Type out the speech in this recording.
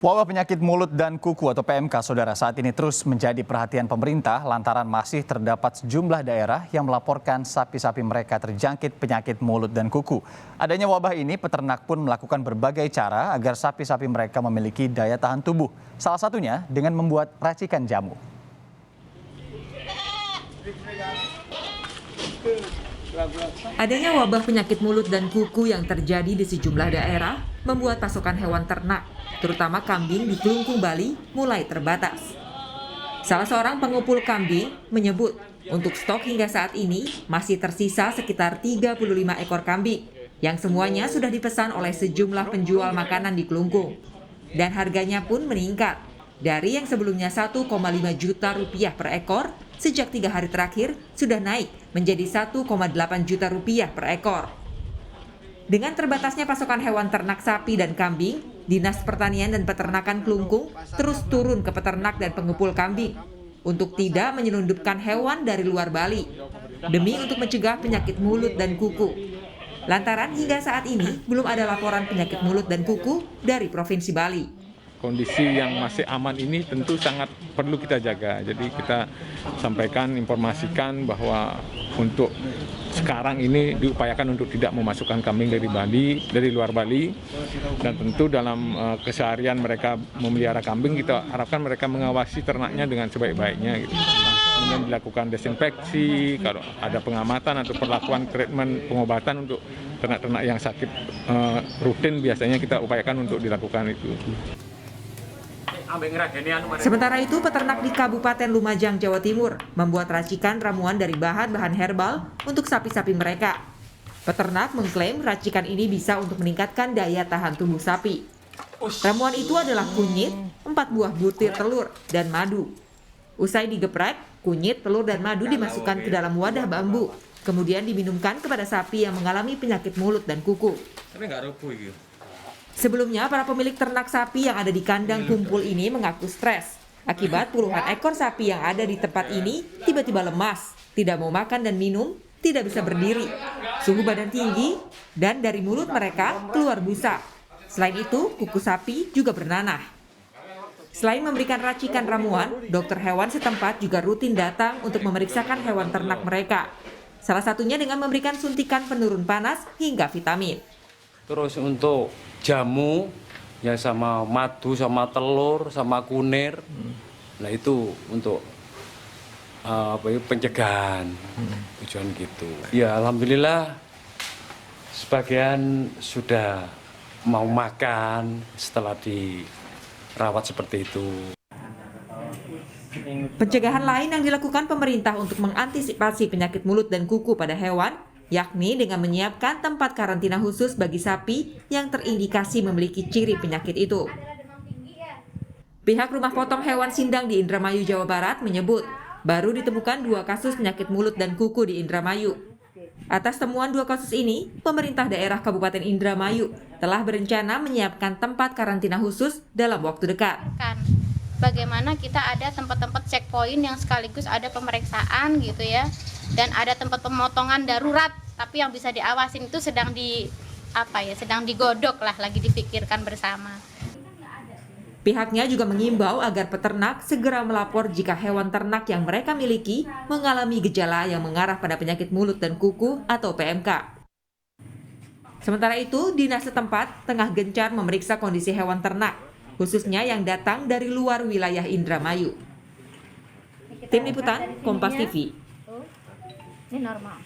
Wabah penyakit mulut dan kuku atau PMK, saudara, saat ini terus menjadi perhatian pemerintah lantaran masih terdapat sejumlah daerah yang melaporkan sapi-sapi mereka terjangkit penyakit mulut dan kuku. Adanya wabah ini, peternak pun melakukan berbagai cara agar sapi-sapi mereka memiliki daya tahan tubuh. Salah satunya dengan membuat racikan jamu. Adanya wabah penyakit mulut dan kuku yang terjadi di sejumlah daerah membuat pasokan hewan ternak, terutama kambing di Kelungkung, Bali, mulai terbatas. Salah seorang pengupul kambing menyebut untuk stok hingga saat ini masih tersisa sekitar 35 ekor kambing yang semuanya sudah dipesan oleh sejumlah penjual makanan di Kelungkung. Dan harganya pun meningkat dari yang sebelumnya 1,5 juta rupiah per ekor, sejak 3 hari terakhir sudah naik menjadi 1,8 juta rupiah per ekor. Dengan terbatasnya pasokan hewan ternak sapi dan kambing, Dinas Pertanian dan Peternakan Kelungkung terus turun ke peternak dan pengepul kambing untuk tidak menyelundupkan hewan dari luar Bali, demi untuk mencegah penyakit mulut dan kuku. Lantaran hingga saat ini belum ada laporan penyakit mulut dan kuku dari Provinsi Bali. Kondisi yang masih aman ini tentu sangat perlu kita jaga. Jadi kita sampaikan, informasikan bahwa untuk sekarang ini diupayakan untuk tidak memasukkan kambing dari luar Bali. Dan tentu dalam keseharian mereka memelihara kambing, kita harapkan mereka mengawasi ternaknya dengan sebaik-baiknya. Gitu. Kemudian dilakukan desinfeksi, kalau ada pengamatan atau perlakuan treatment pengobatan untuk ternak-ternak yang sakit rutin, biasanya kita upayakan untuk dilakukan itu. Sementara itu, peternak di Kabupaten Lumajang, Jawa Timur membuat racikan ramuan dari bahan-bahan herbal untuk sapi-sapi mereka. Peternak mengklaim racikan ini bisa untuk meningkatkan daya tahan tubuh sapi. Ramuan itu adalah kunyit, 4 buah butir telur, dan madu. Usai digeprek, kunyit, telur, dan madu dimasukkan ke dalam wadah bambu, kemudian diminumkan kepada sapi yang mengalami penyakit mulut dan kuku. Sebelumnya, para pemilik ternak sapi yang ada di kandang kumpul ini mengaku stres akibat puluhan ekor sapi yang ada di tempat ini tiba-tiba lemas, tidak mau makan dan minum, tidak bisa berdiri, suhu badan tinggi, dan dari mulut mereka keluar busa. Selain itu, kuku sapi juga bernanah. Selain memberikan racikan ramuan, dokter hewan setempat juga rutin datang untuk memeriksakan hewan ternak mereka. Salah satunya dengan memberikan suntikan penurun panas hingga vitamin. Terus untuk jamu, ya sama madu, sama telur, sama kunir, nah itu untuk pencegahan, tujuan gitu. Ya alhamdulillah sebagian sudah mau makan setelah dirawat seperti itu. Pencegahan lain yang dilakukan pemerintah untuk mengantisipasi penyakit mulut dan kuku pada hewan, yakni dengan menyiapkan tempat karantina khusus bagi sapi yang terindikasi memiliki ciri penyakit itu. Pihak Rumah Potong Hewan Sindang di Indramayu, Jawa Barat menyebut baru ditemukan 2 kasus penyakit mulut dan kuku di Indramayu. Atas temuan 2 kasus ini, pemerintah daerah Kabupaten Indramayu telah berencana menyiapkan tempat karantina khusus dalam waktu dekat. Bagaimana kita ada tempat-tempat checkpoint yang sekaligus ada pemeriksaan gitu ya, dan ada tempat pemotongan darurat, tapi yang bisa diawasin itu sedang digodok lah, lagi dipikirkan bersama. Pihaknya juga mengimbau agar peternak segera melapor jika hewan ternak yang mereka miliki mengalami gejala yang mengarah pada penyakit mulut dan kuku atau PMK. Sementara itu, dinas setempat tengah gencar memeriksa kondisi hewan ternak, khususnya yang datang dari luar wilayah Indramayu. Tim Liputan, Kompas TV. Ini normal.